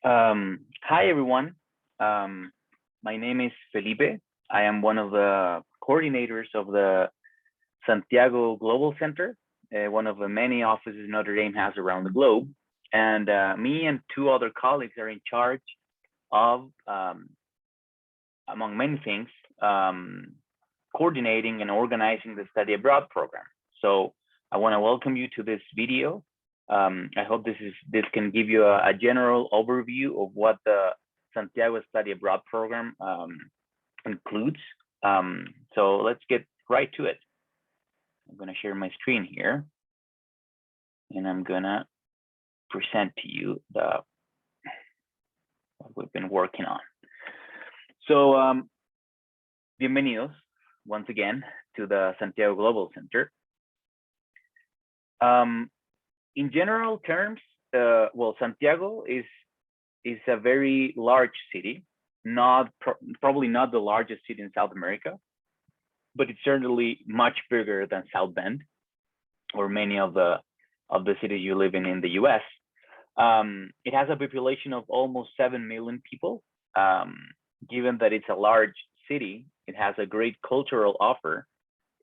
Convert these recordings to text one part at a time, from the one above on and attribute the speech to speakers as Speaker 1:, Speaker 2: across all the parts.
Speaker 1: Hi, everyone. Um, my name is Felipe. I am one of the coordinators of the Santiago Global Center, one of the many offices Notre Dame has around the globe. And me and two other colleagues are in charge of, among many things, um, coordinating and organizing the study abroad program. So I want to welcome you to this video. I hope this can give you a general overview of what the Santiago Study Abroad program includes. So let's get right to it. I'm going to share my screen here, and I'm going to present to you what we've been working on. So bienvenidos once again to the Santiago Global Center. In general terms, well, Santiago is a very large city, probably not the largest city in South America, but it's certainly much bigger than South Bend or many of the cities you live in the U.S. It has a population of almost 7 million people. Given that it's a large city, it has a great cultural offer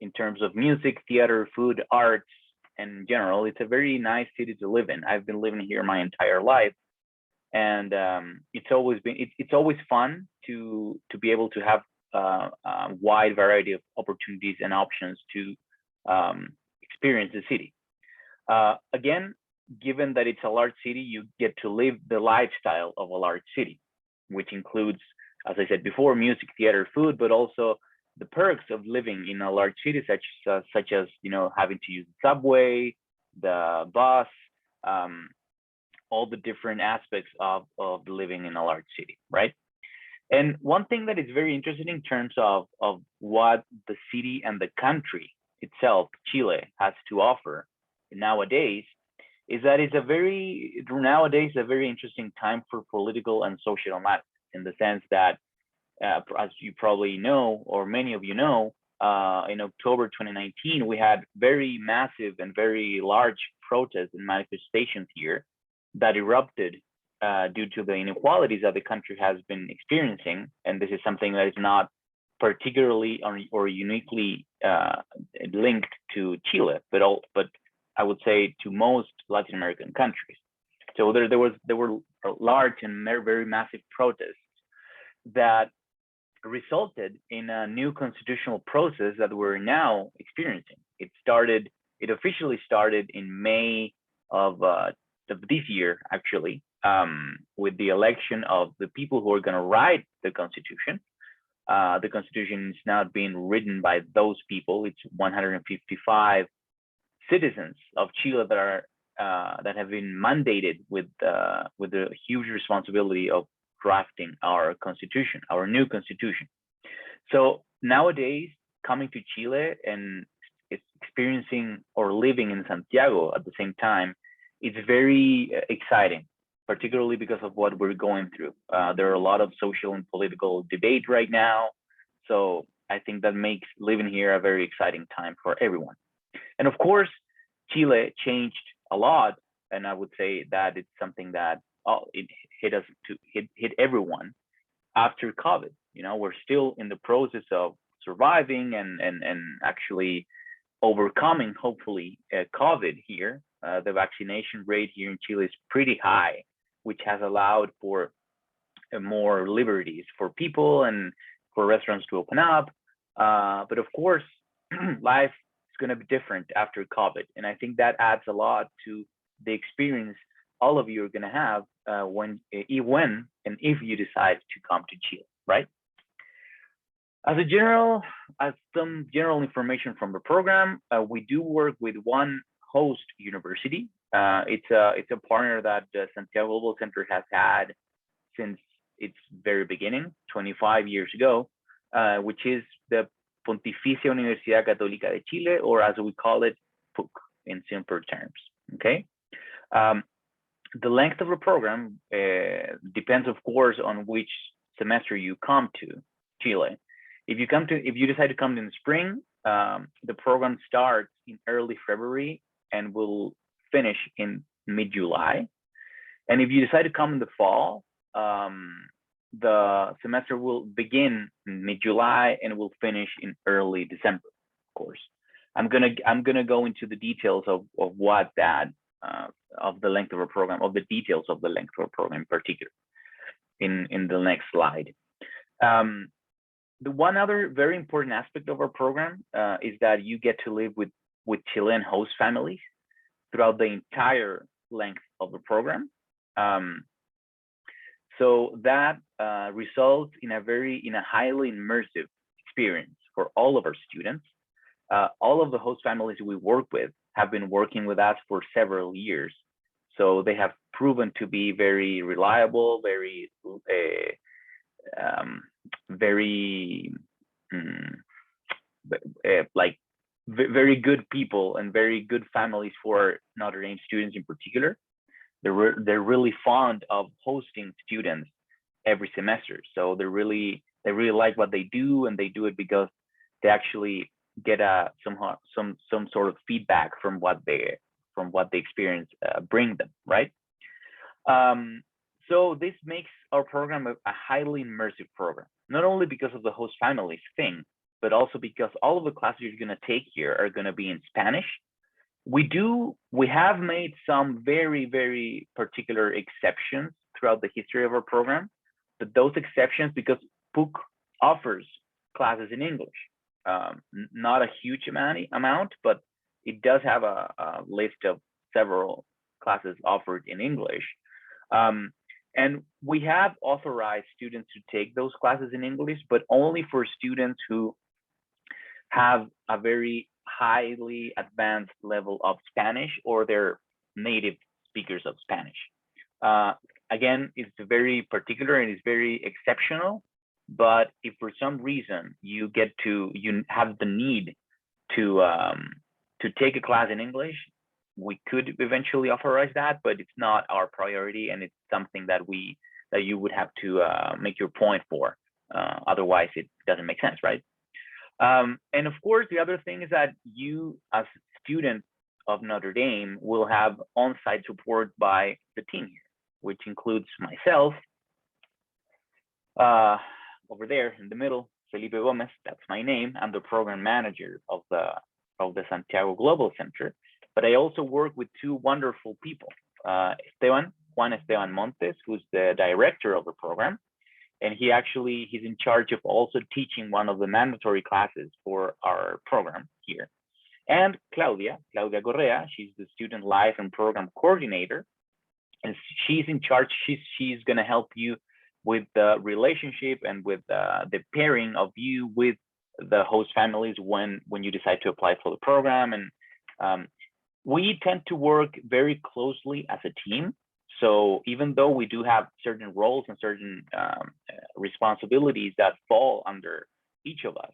Speaker 1: in terms of music, theater, food, arts, and in general. It's a very nice city to live in. I've been living here my entire life, and it's always fun to be able to have a wide variety of opportunities and options to experience the city. Again, given that it's a large city, you get to live the lifestyle of a large city, which includes, as I said before, music, theater, food, but also the perks of living in a large city, such as having to use the subway, the bus, all the different aspects of living in a large city, right? And one thing that is very interesting in terms of what the city and the country itself, Chile, has to offer nowadays, is that nowadays a very interesting time for political and social matters, in the sense that, as you probably know, or many of you know, in October 2019, we had very massive and very large protests and manifestations here that erupted due to the inequalities that the country has been experiencing. And this is something that is not particularly or uniquely linked to Chile, but I would say to most Latin American countries. So there were large and very massive protests that resulted in a new constitutional process that we're now experiencing. It officially started in May of this year, actually, with the election of the people who are going to write the Constitution. The Constitution is now being written by those people. It's 155 citizens of Chile that have been mandated with the huge responsibility of drafting our constitution, our new constitution. So nowadays, coming to Chile and experiencing or living in Santiago at the same time, it's very exciting, particularly because of what we're going through. There are a lot of social and political debate right now. So I think that makes living here a very exciting time for everyone. And of course, Chile changed a lot. And I would say that it's something that it hit everyone after COVID. We're still in the process of surviving and actually overcoming, hopefully, COVID here. The vaccination rate here in Chile is pretty high, which has allowed for more liberties for people and for restaurants to open up. But of course, life is going to be different after COVID. And I think that adds a lot to the experience all of you are going to have when and if you decide to come to Chile, right? As some general information from the program, we do work with one host university. It's a partner that the Santiago Global Center has had since its very beginning, 25 years ago, which is the Pontificia Universidad Católica de Chile, or as we call it, PUC in simpler terms. Okay. The length of the program depends, of course, on which semester you come to Chile. If you decide to come in the spring, the program starts in early February and will finish in mid-July. And if you decide to come in the fall, the semester will begin in mid-July and will finish in early December, of course. I'm gonna go into the details of what that of the length of a program, of the details of the length of a program in particular in the next slide. The one other very important aspect of our program is that you get to live with Chilean host families throughout the entire length of the program. So that results in a highly immersive experience for all of our students. All of the host families we work with have been working with us for several years. So they have proven to be very reliable, very very good people and very good families for Notre Dame students in particular. They're really fond of hosting students every semester. So they really like what they do, and they do it because they actually get some sort of feedback from what the experience bring them, right? So this makes our program a highly immersive program, not only because of the host families thing, but also because all of the classes you're going to take here are going to be in Spanish. We have made some very, very particular exceptions throughout the history of our program, but those exceptions, because PUC offers classes in English, not a huge amount, but it does have a list of several classes offered in English. And we have authorized students to take those classes in English, but only for students who have a very highly advanced level of Spanish or they're native speakers of Spanish. Again, it's very particular and it's very exceptional, but if for some reason you have the need to take a class in English, we could eventually authorize that, but it's not our priority, and it's something that you would have to make your point for. Otherwise, it doesn't make sense, right? And of course, the other thing is that you, as students of Notre Dame, will have on-site support by the team here, which includes myself, over there in the middle, Felipe Gomez, that's my name. I'm the program manager of the Santiago Global Center, but I also work with two wonderful people, Juan Esteban Montes, who's the director of the program, and he's in charge of also teaching one of the mandatory classes for our program here. And Claudia Correa, she's the student life and program coordinator, and she's in charge. She's going to help you with the relationship and with the pairing of you with the host families when you decide to apply for the program. And we tend to work very closely as a team. So even though we do have certain roles and certain responsibilities that fall under each of us,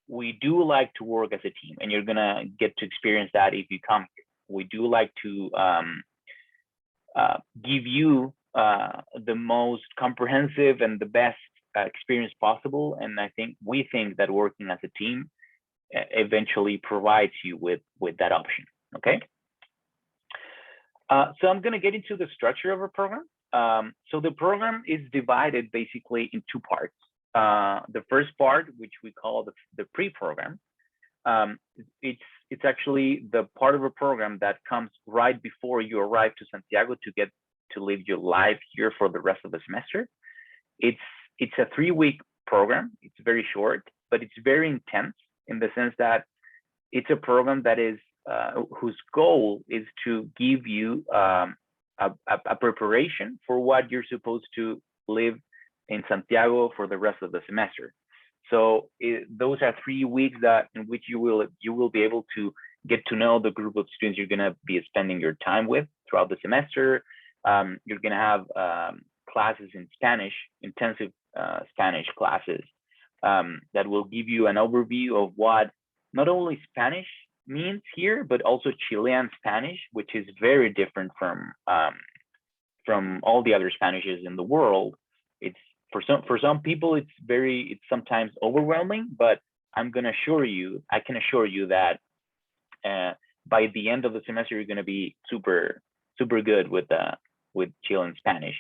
Speaker 1: we do like to work as a team, and you're gonna get to experience that if you come here. We do like to give you the most comprehensive and the best experience possible, and we think that working as a team eventually provides you with that option. Okay. So I'm going to get into the structure of our program. So the program is divided basically in two parts. The first part, which we call the pre-program, it's actually the part of a program that comes right before you arrive to Santiago to get to live your life here for the rest of the semester. It's a 3-week program. It's very short, but it's very intense in the sense that it's a program that is whose goal is to give you a preparation for what you're supposed to live in Santiago for the rest of the semester. So those are 3 weeks in which you will be able to get to know the group of students you're going to be spending your time with throughout the semester. You're going to have classes in Spanish, intensive Spanish classes that will give you an overview of what not only Spanish means here, but also Chilean Spanish, which is very different from all the other Spanishes in the world. It's for some people, it's sometimes overwhelming, but I can assure you that by the end of the semester, you're going to be super good with Chilean Spanish.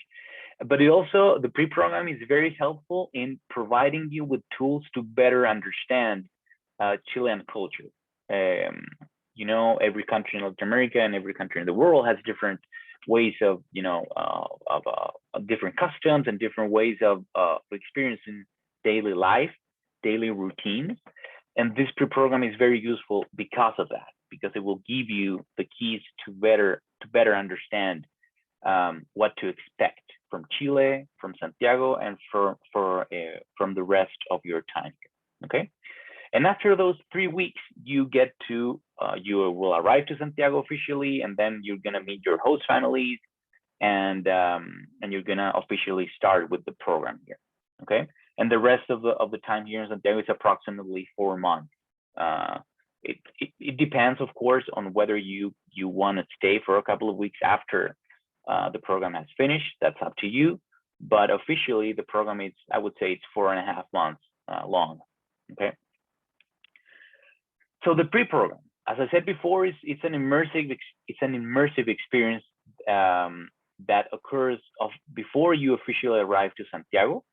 Speaker 1: But it also, the pre-program is very helpful in providing you with tools to better understand Chilean culture. Um, you know, every country in Latin America and every country in the world has different ways of, different customs and different ways of experiencing daily life, daily routines. And this pre-program is very useful because of that, because it will give you the keys to better understand what to expect from Chile, from Santiago, and from the rest of your time here. Okay. And after those 3 weeks, you will arrive to Santiago officially, and then you're gonna meet your host families, and you're gonna officially start with the program here. Okay. And the rest of the time here in Santiago is approximately 4 months. Uh, it depends, of course, on whether you want to stay for a couple of weeks after the program has finished. That's up to you. But officially, the program is, I would say, it's 4.5 months long. Okay. So the pre-program, as I said before, it's an immersive experience that occurs before you officially arrive to Santiago.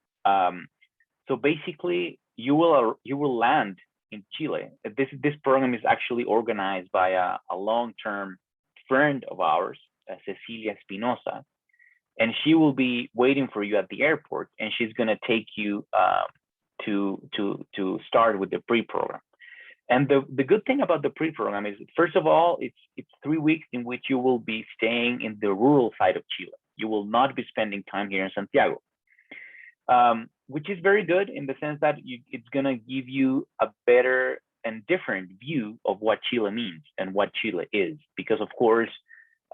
Speaker 1: So basically, you will land in Chile. This program is actually organized by a long-term friend of ours, Cecilia Espinosa, and she will be waiting for you at the airport, and she's going to take you to start with the pre-program. And the good thing about the pre-program is, first of all, it's 3 weeks in which you will be staying in the rural side of Chile. You will not be spending time here in Santiago, which is very good in the sense that it's going to give you a better and different view of what Chile means and what Chile is. Because, of course,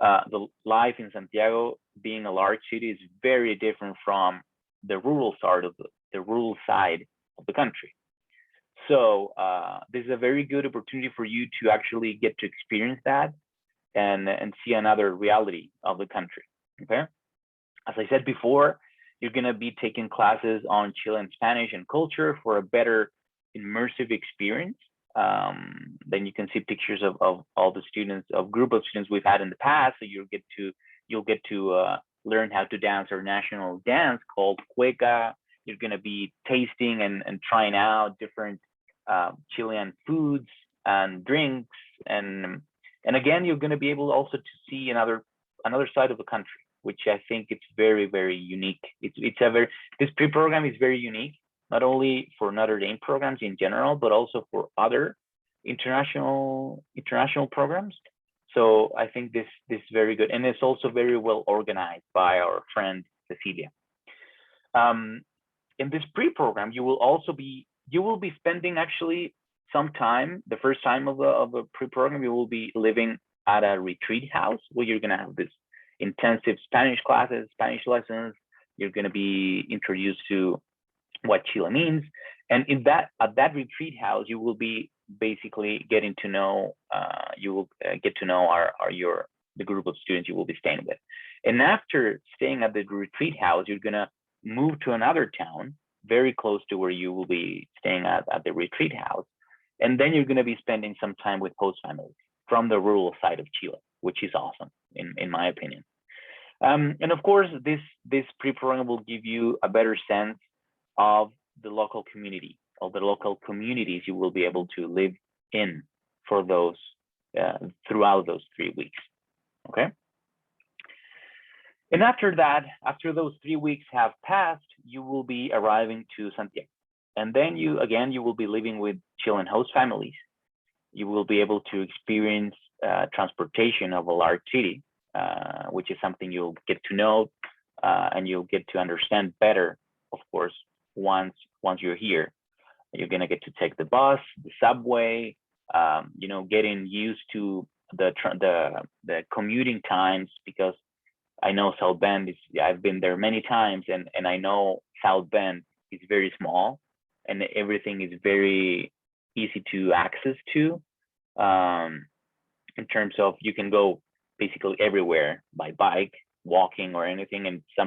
Speaker 1: the life in Santiago, being a large city, is very different from the rural side of the country. So this is a very good opportunity for you to actually get to experience that and see another reality of the country. Okay. As I said before, you're going to be taking classes on Chilean Spanish and culture for a better immersive experience. Then you can see pictures of all the students, of group of students we've had in the past. So you'll get to learn how to dance our national dance called cueca. You're going to be tasting and trying out different Chilean foods and drinks, and again, you're going to be able also to see another side of the country, which I think it's very, very unique. This pre-program is very unique, not only for Notre Dame programs in general, but also for other international programs. So I think this is very good, and it's also very well organized by our friend Cecilia. In this pre-program, you will be spending actually some time. The first time of the pre-program, you will be living at a retreat house where you're going to have this intensive Spanish classes, Spanish lessons. You're going to be introduced to what Chile means, and at that retreat house, you will be basically getting to know. You will get to know the group of students you will be staying with, and after staying at the retreat house, you're going to move to another town very close to where you will be staying at the retreat house. And then you're going to be spending some time with host families from the rural side of Chile, which is awesome, in my opinion. And of course, this pre-program will give you a better sense of the local community, of the local communities you will be able to live in for those throughout those 3 weeks. Okay. And after that, after those 3 weeks have passed, you will be arriving to Santiago. And then you will be living with Chilean host families. You will be able to experience transportation of a large city, which is something you'll get to know and you'll get to understand better, of course, once you're here. You're going to get to take the bus, the subway, getting used to the commuting times, because I know South Bend I've been there many times, and I know South Bend is very small and everything is very easy to access to, in terms of you can go basically everywhere by bike, walking, or anything, and it's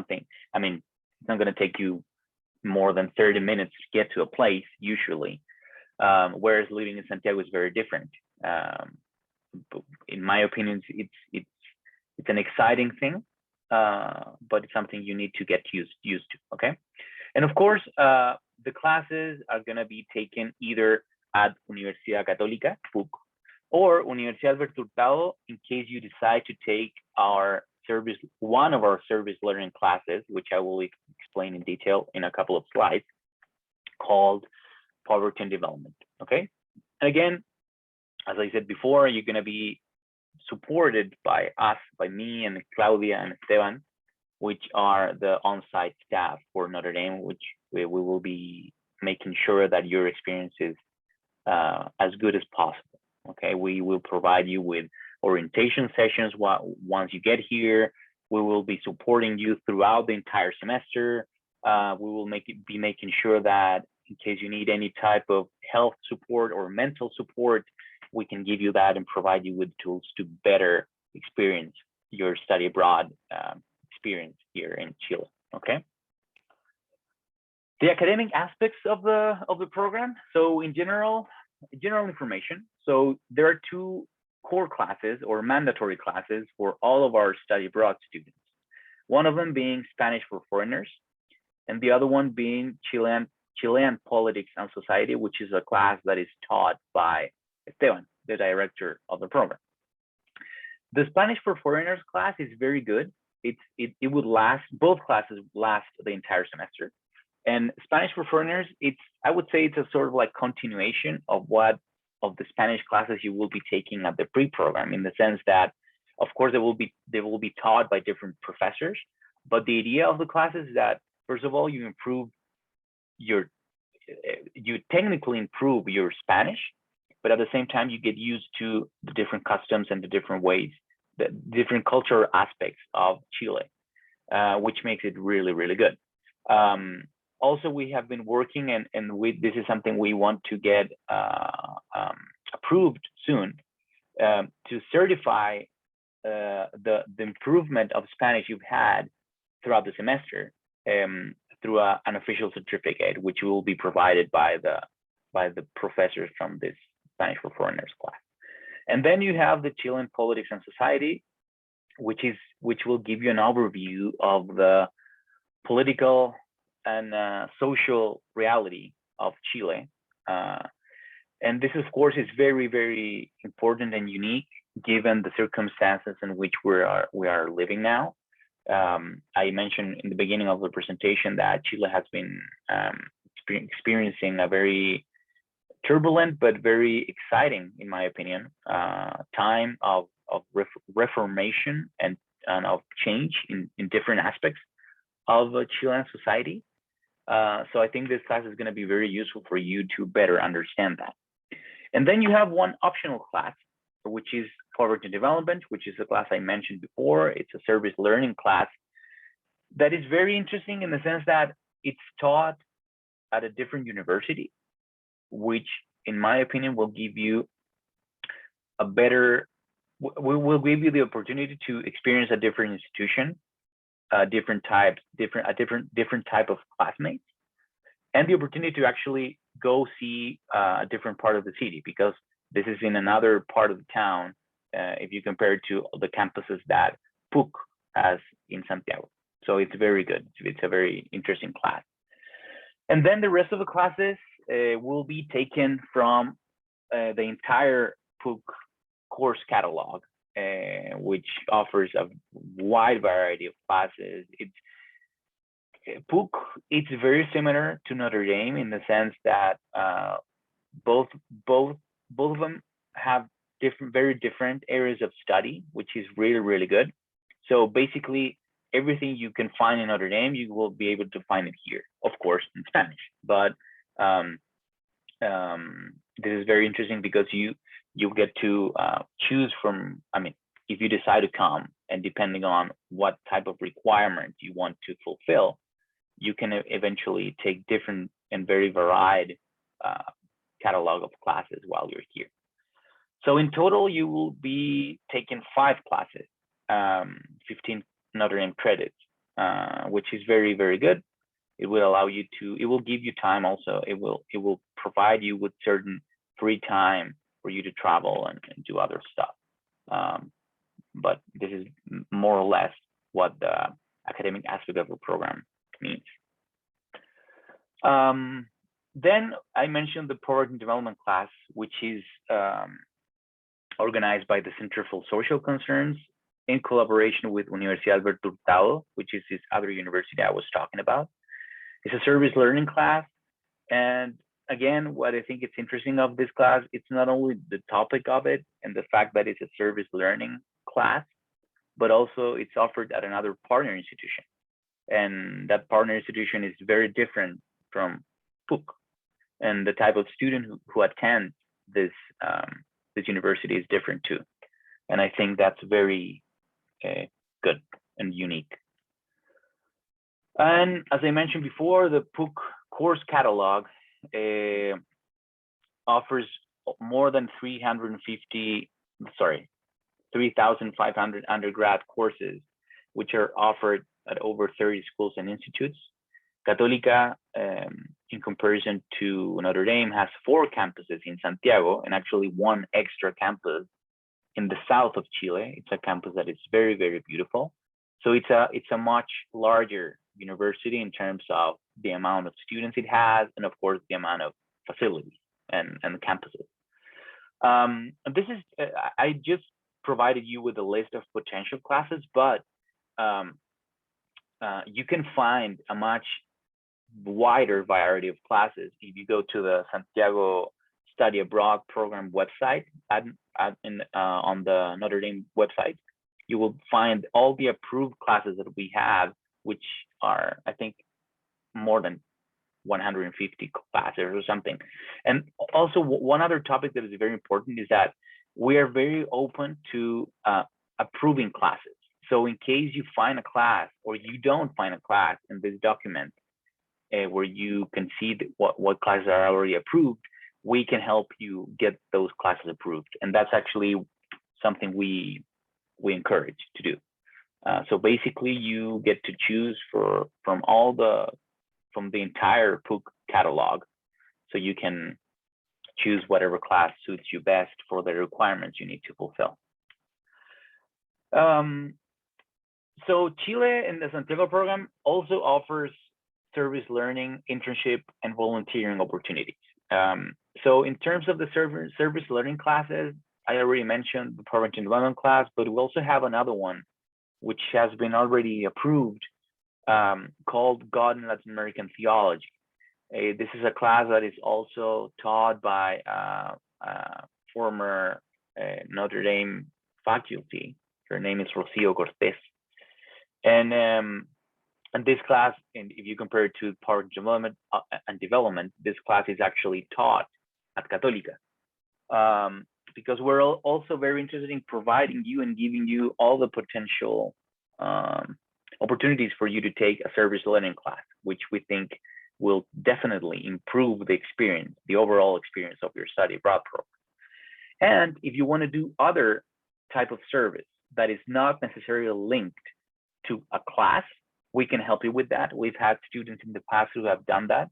Speaker 1: not going to take you more than 30 minutes to get to a place usually, whereas living in Santiago is very different. In my opinion, it's an exciting thing. but it's something you need to get used to, okay? And of course, the classes are going to be taken either at Universidad Católica, PUC, or Universidad Hurtado in case you decide to take one of our service learning classes, which I will explain in detail in a couple of slides, called Poverty and Development, okay? And again, as I said before, you're going to be supported by us, by me and Claudia and Esteban, which are the on-site staff for Notre Dame, which we will be making sure that your experience is as good as possible. Okay, we will provide you with orientation sessions once you get here. We will be supporting you throughout the entire semester. We will be making sure that in case you need any type of health support or mental support, we can give you that and provide you with tools to better experience your study abroad experience here in Chile. Okay. The academic aspects of the program. So in general information. So there are two core classes or mandatory classes for all of our study abroad students. One of them being Spanish for foreigners, and the other one being Chilean politics and society, which is a class that is taught by Esteban, the director of the program. The Spanish for foreigners class is very good. It would last, both classes last the entire semester. And Spanish for foreigners, I would say it's a sort of like continuation of the Spanish classes you will be taking at the pre-program, in the sense that, of course, they will be taught by different professors. But the idea of the class is that, first of all, you technically improve your Spanish, but at the same time, you get used to the different customs and the different ways, the different cultural aspects of Chile, which makes it really, really good. Also, we have been working, and this is something we want to get approved soon, to certify the improvement of Spanish you've had throughout the semester through an official certificate, which will be provided by the professors from this Spanish for foreigners class. And then you have the Chilean politics and society, which will give you an overview of the political and social reality of Chile. And this, of course, is very, very important and unique given the circumstances in which we are living now. I mentioned in the beginning of the presentation that Chile has been experiencing a very turbulent but very exciting, in my opinion, time of reformation and of change in different aspects of Chilean society. So I think this class is going to be very useful for you to better understand that. And then you have one optional class, which is Poverty and Development, which is a class I mentioned before. It's a service learning class that is very interesting in the sense that it's taught at a different university, which in my opinion will give you will give you the opportunity to experience a different institution, different type of classmates, and the opportunity to actually go see a different part of the city, because this is in another part of the town if you compare it to the campuses that PUC has in Santiago. So it's very good. It's a very interesting class. And then the rest of the classes will be taken from the entire PUC course catalog, which offers a wide variety of classes. PUC, it's very similar to Notre Dame in the sense that both of them have very different areas of study, which is really, really good. So basically, everything you can find in Notre Dame, you will be able to find it here, of course, in Spanish. But this is very interesting because you get to choose from, if you decide to come, and depending on what type of requirement you want to fulfill, you can eventually take different and very varied catalog of classes while you're here. So in total, you will be taking 5 classes, 15 Notre Dame credits, which is very, very good. It will allow you to, it will give you time also. It will provide you with certain free time for you to travel and do other stuff. But this is more or less what the academic aspect of the program means. Then I mentioned the Poverty and Development class, which is organized by the Center for Social Concerns in collaboration with Universidad Alberto Hurtado, which is this other university I was talking about. It's a service learning class. And again, what I think is interesting of this class, it's not only the topic of it and the fact that it's a service learning class, but also it's offered at another partner institution. And that partner institution is very different from PUC. And the type of student who attends this university is different too. And I think that's very good and unique. And as I mentioned before, the PUC course catalog offers more than 3,500 undergrad courses, which are offered at over 30 schools and institutes. Católica, in comparison to Notre Dame, has 4 campuses in Santiago and actually 1 extra campus in the south of Chile. It's a campus that is very, very beautiful. So it's a much larger university in terms of the amount of students it has, and of course the amount of facilities and the campuses. This is I just provided you with a list of potential classes, but you can find a much wider variety of classes if you go to the Santiago Study Abroad program website on the Notre Dame website. You will find all the approved classes that we have, which are, I think, more than 150 classes or something. And also one other topic that is very important is that we are very open to approving classes. So in case you find a class or you don't find a class in this document where you can see what classes are already approved, we can help you get those classes approved. And that's actually something we encourage to do. So basically you get to choose from the entire PUC catalog. So you can choose whatever class suits you best for the requirements you need to fulfill. So Chile in the Santiago program also offers service learning, internship, and volunteering opportunities. So in terms of the service learning classes, I already mentioned the Poverty and Development class, but we also have another one which has been already approved called God in Latin American Theology. This is a class that is also taught by former Notre Dame faculty. Her name is Rocio Cortés. And this class, and if you compare it to Poverty and Development, this class is actually taught at Católica. Because we're also very interested in providing you and giving you all the potential opportunities for you to take a service learning class, which we think will definitely improve the experience, the overall experience of your study abroad program. And if you want to do other type of service that is not necessarily linked to a class, we can help you with that. We've had students in the past who have done that.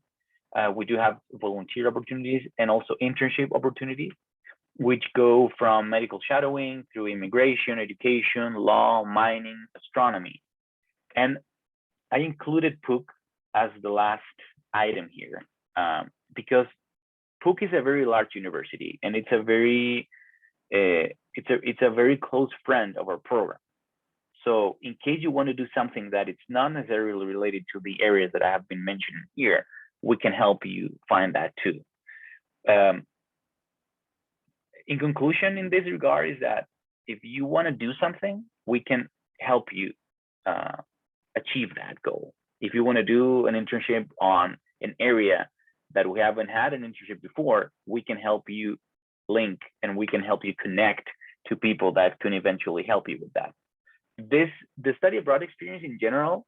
Speaker 1: We do have volunteer opportunities and also internship opportunities, which go from medical shadowing through immigration, education, law, mining, astronomy. And I included PUC as the last item here because PUC is a very large university and it's a very close friend of our program. So in case you want to do something that it's not necessarily related to the areas that I have been mentioning here, we can help you find that too. In conclusion, in this regard, is that if you want to do something, we can help you achieve that goal. If you want to do an internship on an area that we haven't had an internship before, we can help you link and we can help you connect to people that can eventually help you with that. The study abroad experience in general,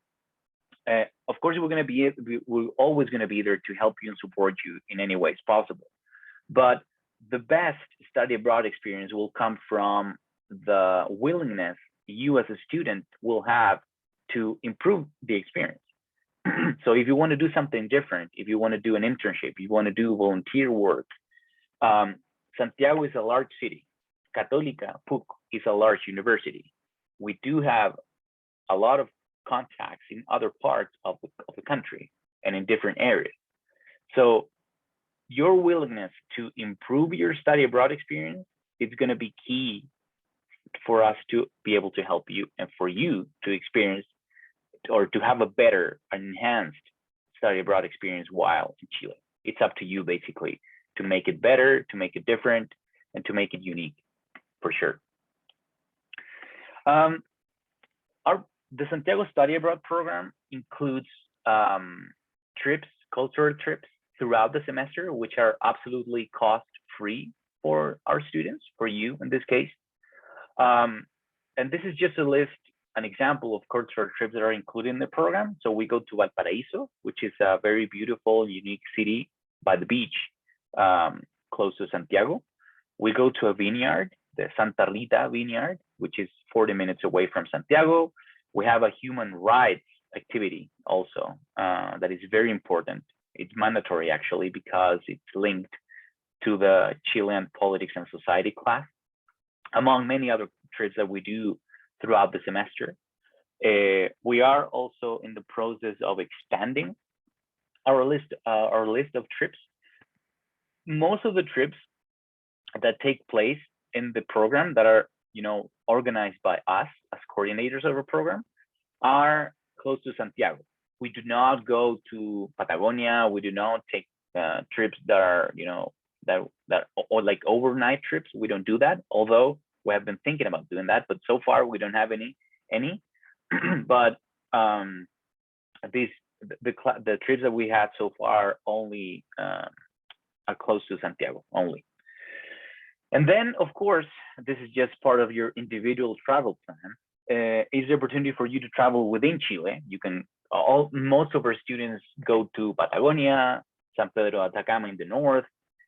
Speaker 1: of course, we're always going to be there to help you and support you in any ways possible. But the best study abroad experience will come from the willingness you as a student will have to improve the experience. So if you want to do something different, if you want to do an internship, you want to do volunteer work, Santiago is a large city. Católica, PUC, is a large university. We do have a lot of contacts in other parts of the country and in different areas. So your willingness to improve your study abroad experience is going to be key for us to be able to help you and for you to experience or to have a better, enhanced study abroad experience while in Chile. It's up to you basically to make it better, to make it different, and to make it unique for sure. The Santiago Study Abroad program includes trips, cultural trips throughout the semester, which are absolutely cost-free for our students, for you in this case. And this is just a list, an example of cultural trips that are included in the program. So we go to Valparaíso, which is a very beautiful, unique city by the beach, close to Santiago. We go to a vineyard, the Santa Rita vineyard, which is 40 minutes away from Santiago. We have a human rights activity also that is very important. It's mandatory actually because it's linked to the Chilean politics and society class, among many other trips that we do throughout the semester. We are also in the process of expanding our list of trips. Most of the trips that take place in the program that are, organized by us as coordinators of our program are close to Santiago. We do not go to Patagonia. We do not take trips that are, or like overnight trips. We don't do that, although we have been thinking about doing that, but so far we don't have any. But the trips that we had so far only are close to Santiago only. And then, of course, this is just part of your individual travel plan. Is the opportunity for you to travel within Chile. You can, most of our students go to Patagonia, San Pedro Atacama in the north,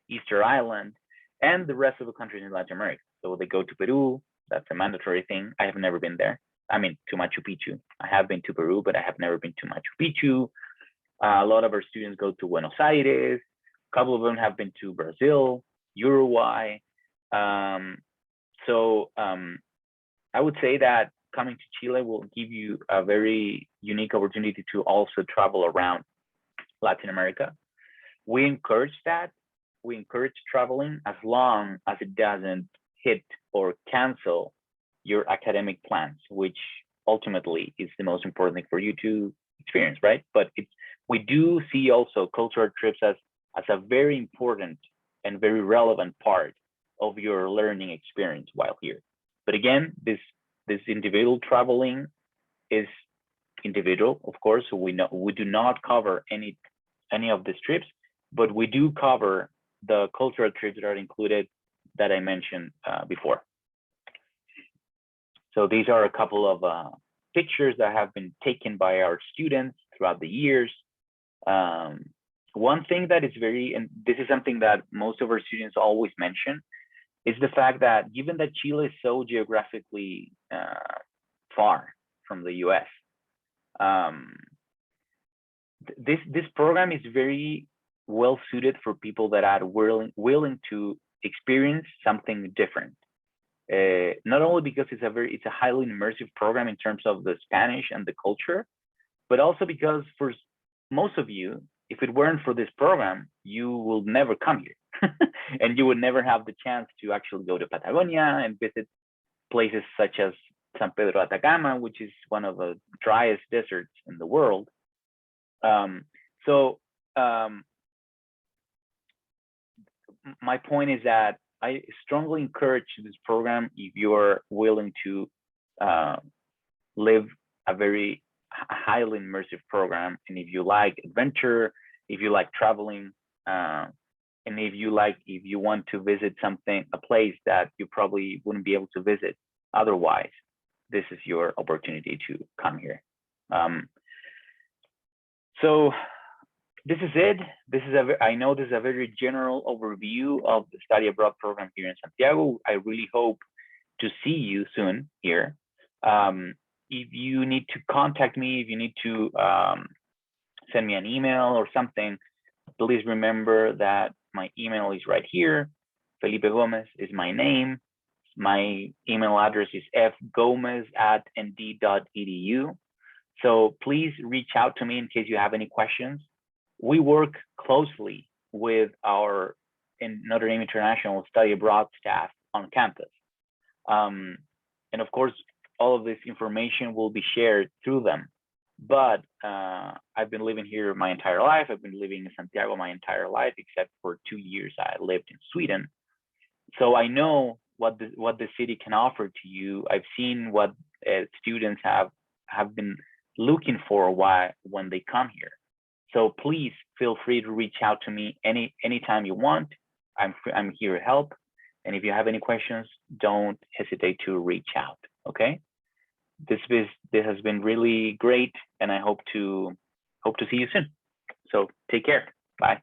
Speaker 1: Easter Island, and the rest of the countries in Latin America. So they go to Peru. That's a mandatory thing. I have never been there. I mean, to Machu Picchu. I have been to Peru, but I have never been to Machu Picchu. A lot of our students go to Buenos Aires. A couple of them have been to Brazil, Uruguay. I would say that coming to Chile will give you a very unique opportunity to also travel around Latin America. We encourage that. We encourage traveling as long as it doesn't hit or cancel your academic plans, which ultimately is the most important thing for you to experience, right? But we do see also cultural trips as a very important and very relevant part of your learning experience while here. But again, this individual traveling is individual, of course. So we do not cover any of these trips, but we do cover the cultural trips that are included that I mentioned before. So these are a couple of pictures that have been taken by our students throughout the years. One thing that is and this is something that most of our students always mention, is the fact that given that Chile is so geographically far from the US, this program is very well suited for people that are willing to experience something different. Not only because it's a highly immersive program in terms of the Spanish and the culture, but also because for most of you, if it weren't for this program, you will never come here. And you would never have the chance to actually go to Patagonia and visit places such as San Pedro Atacama, which is one of the driest deserts in the world. My point is that I strongly encourage this program if you're willing to live a very highly immersive program, and if you like adventure, if you like traveling, and if you want to visit a place that you probably wouldn't be able to visit otherwise, this is your opportunity to come here. So this is it. I know this is a very general overview of the study abroad program here in Santiago. I really hope to see you soon here. If you need to contact me, if you need to send me an email or something, please remember that my email is right here. Felipe Gomez is my name. My email address is fgomez@nd.edu. So please reach out to me in case you have any questions. We work closely with our Notre Dame International Study Abroad staff on campus. And of course, all of this information will be shared through them. But I've been living here my entire life. I've been living in Santiago my entire life, except for 2 years I lived in Sweden. So I know what the city can offer to you. I've seen what students have been looking for when they come here. So please feel free to reach out to me anytime you want. I'm here to help. And if you have any questions, don't hesitate to reach out. Okay. This has been really great, and I hope to see you soon. So take care. Bye.